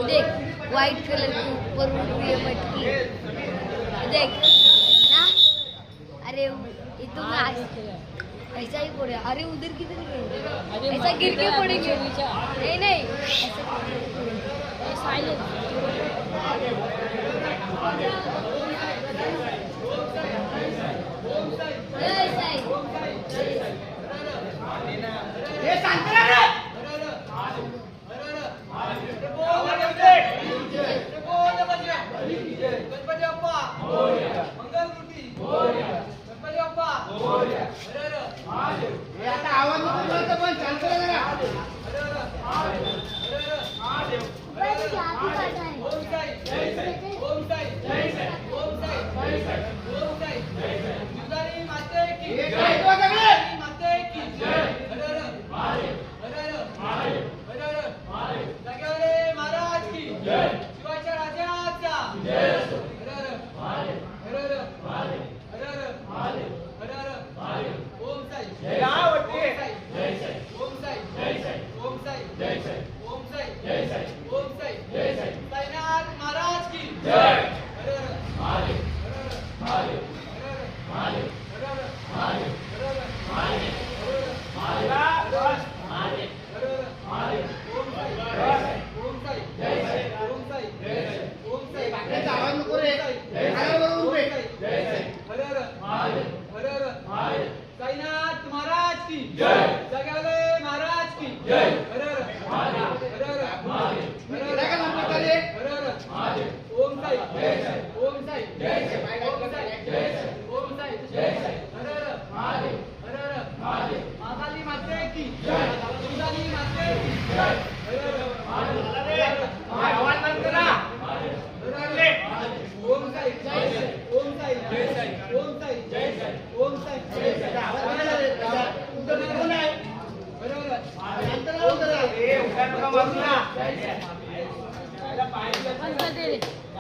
देख white colour के ऊपर उड़ रही है मटकी। देख ना, अरे ये तो ऐसा ही पड़े। अरे उधर किधर ऐसा गिर के पड़ेंगे। नहीं नहीं साइलेंट। बरोबर